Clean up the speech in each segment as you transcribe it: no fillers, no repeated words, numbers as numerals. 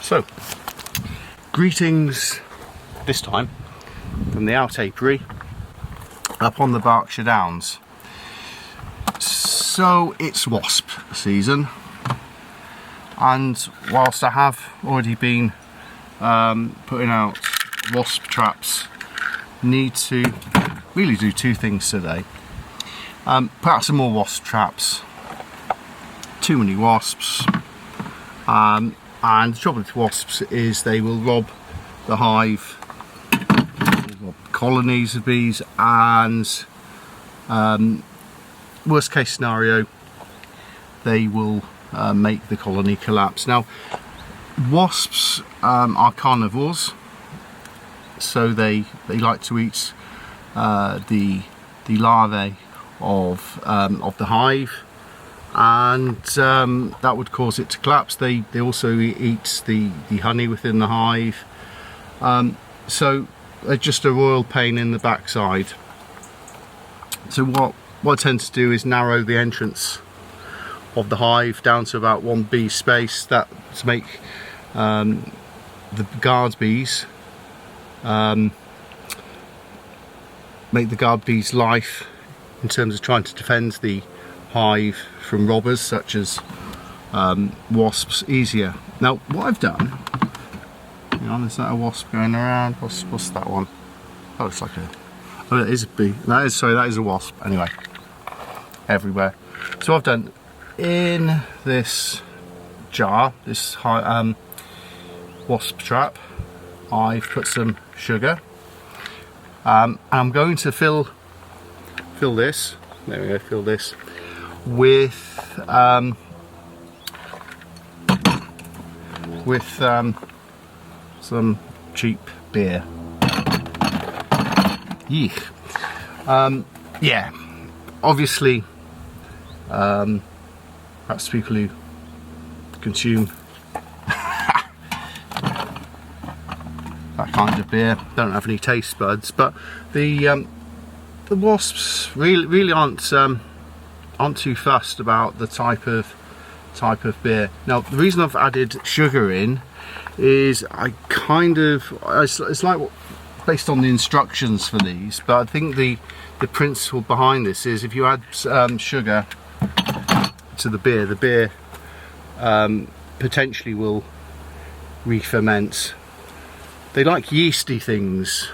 So, greetings this time from the out apiary up on the Berkshire Downs. So it's wasp season, and whilst I have already been putting out wasp traps, need to really do two things today. Put out some more wasp traps. Too many wasps, and the trouble with wasps is they will rob the hive, rob colonies of bees, and worst case scenario, they will make the colony collapse. Now, wasps are carnivores, so they like to eat the larvae of the hive, and that would cause it to collapse. They also eat the honey within the hive, so they're just a royal pain in the backside. So what I tend to do is narrow the entrance of the hive down to about 1 bee space, that to make the guard bees life in terms of trying to defend the hive from robbers such as wasps easier. Now what I've done, hang on, is that a wasp going around? What's that one? Oh, it's like that is a bee. That is a wasp. Anyway, everywhere. So I've done, in this jar, this wasp trap, I've put some sugar. And I'm going to fill this. There we go. Fill this with some cheap beer. Yeek. Yeah, obviously, perhaps people who consume that kind of beer don't have any taste buds, but the wasps really aren't too fussed about the type of beer. Now, the reason I've added sugar in is it's like based on the instructions for these, but I think the principle behind this is if you add sugar to the beer potentially will re-ferment. They like yeasty things.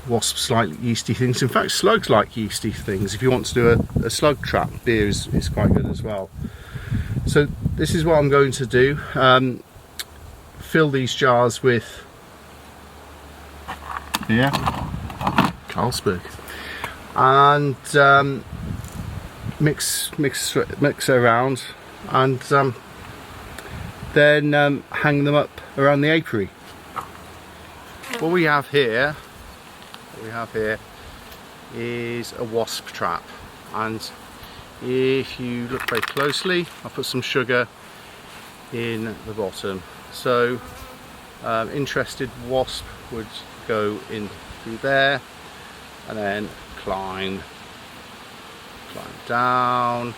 Wasps like yeasty things. In fact, slugs like yeasty things. If you want to do a slug trap, beer is quite good as well. So this is what I'm going to do. Fill these jars with beer, Carlsberg, and mix around, and then hang them up around the apiary. What we have here is a wasp trap, and if you look very closely, I'll put some sugar in the bottom, so interested wasp would go in through there and then climb down.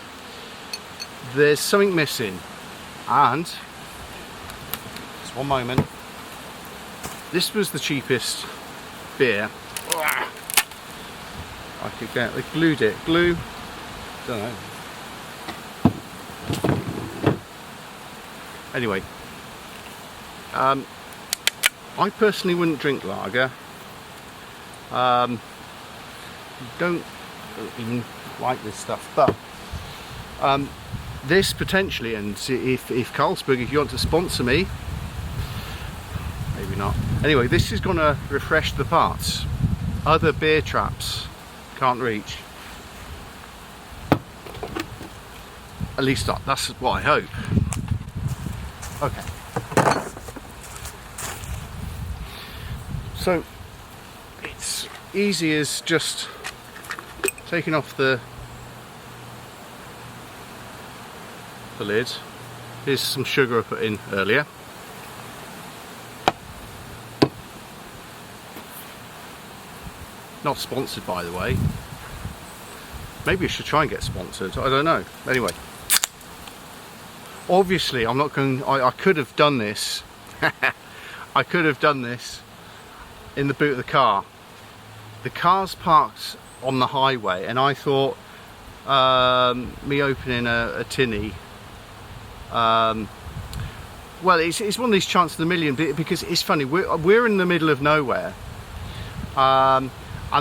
There's something missing, and just one moment, this was the cheapest beer I could get. They glued it. Glue? Don't know. Anyway, I personally wouldn't drink lager. Don't even like this stuff, but this potentially, and if Carlsberg, if you want to sponsor me, maybe not. Anyway, this is going to refresh the parts other beer traps can't reach. At least that's what I hope. Okay. So it's easy as just taking off the lid. Here's some sugar I put in earlier. Not sponsored, by the way. Maybe I should try and get sponsored, I don't know. Anyway, obviously I'm not going, I could have done this I could have done this in the boot of the car. The car's parked on the highway, and I thought me opening a tinny, well, it's one of these chances in a million, because it's funny, we're in the middle of nowhere, and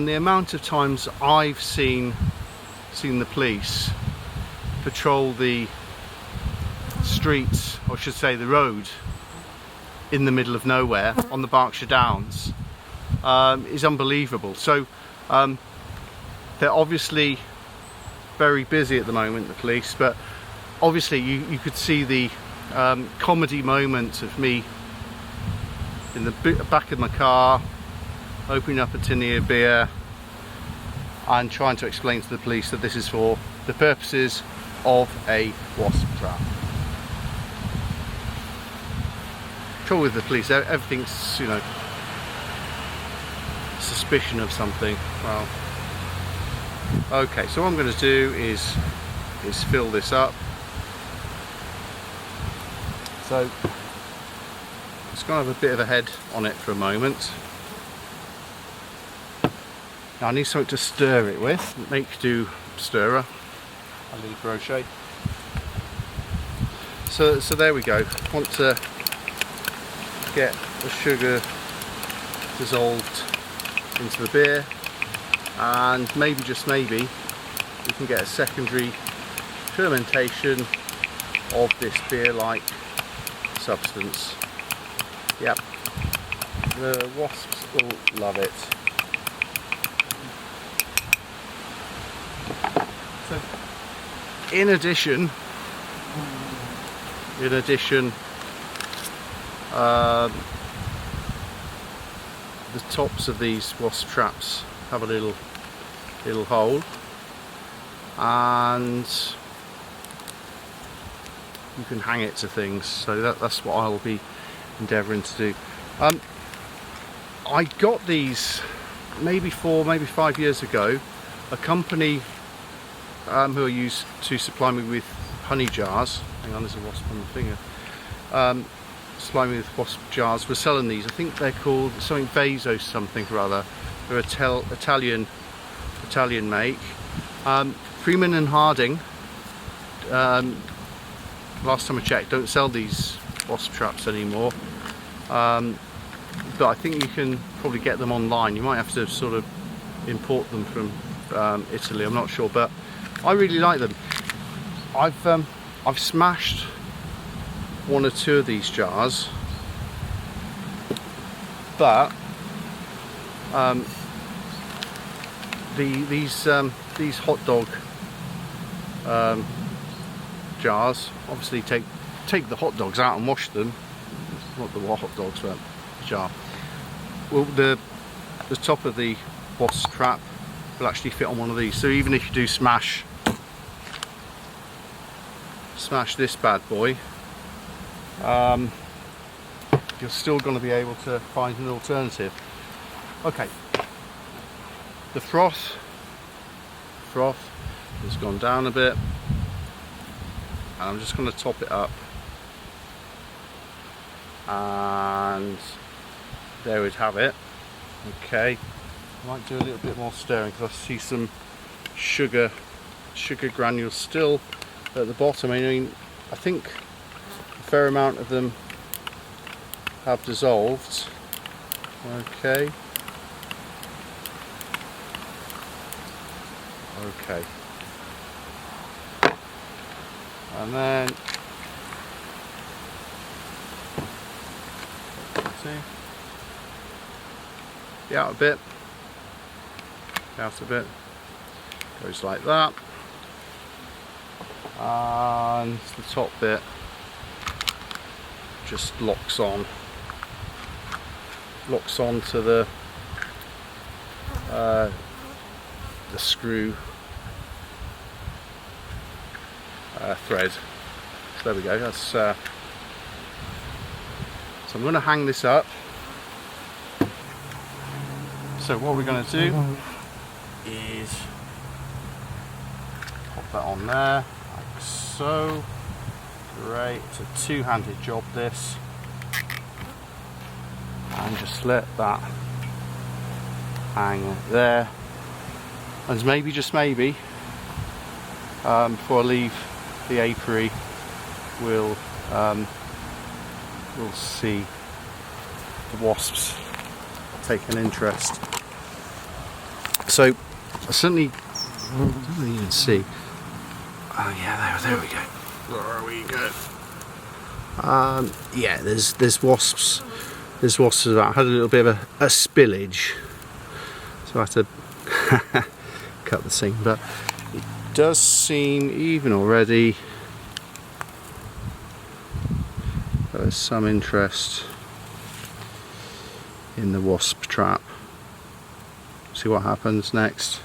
the amount of times I've seen the police patrol the streets, or I should say the road, in the middle of nowhere on the Berkshire Downs is unbelievable. So they're obviously very busy at the moment, the police, but obviously you could see the comedy moment of me in the back of my car opening up a tinny of beer and trying to explain to the police that this is for the purposes of a wasp trap. Trouble with the police, everything's, you know, suspicion of something. Well, okay, so what I'm going to do is fill this up. So it's going to have a bit of a head on it for a moment. Now I need something to stir it with. Make do stirrer. I leave Berkshire. So there we go. Want to get the sugar dissolved into the beer, and maybe, just maybe, we can get a secondary fermentation of this beer-like substance. Yep, the wasps will love it. So, in addition, the tops of these wasp traps have a little hole, and you can hang it to things. So that's what I'll be endeavouring to do. I got these maybe 5 years ago. A company who I used to supply me with honey jars. Hang on, there's a wasp on the finger. Supply me with wasp jars. We're selling these. I think they're called something Vaso something or other. They're Italian make. Freeman and Harding, last time I checked, don't sell these wasp traps anymore. But I think you can probably get them online. You might have to sort of import them from Italy. I'm not sure, but I really like them. I've smashed one or two of these jars, but these hot dog jars, obviously take the hot dogs out and wash them. Not the hot dogs, but the jar. Well, the top of the wasp trap will actually fit on one of these. So even if you do smash this bad boy, you're still going to be able to find an alternative. Okay, the froth has gone down a bit, and I'm just going to top it up, and there we'd have it. Okay, I might do a little bit more stirring because I see some sugar granules still at the bottom. I mean, I think a fair amount of them have dissolved. Okay. And then out a bit, goes like that, and the top bit just locks on to the screw thread. So there we go. That's so I'm going to hang this up. So what we're going to do is pop that on there, like so. Great, it's a two-handed job this, and just let that hang there, and maybe, just maybe, before I leave the apiary, we'll see the wasps take an interest. So I certainly don't even see. Oh yeah, there we go. There we go. Yeah, there's wasps. There's wasps about. I had a little bit of a spillage, so I had to cut the scene. But it does seem, even already, there's some interest in the wasp trap. See what happens next.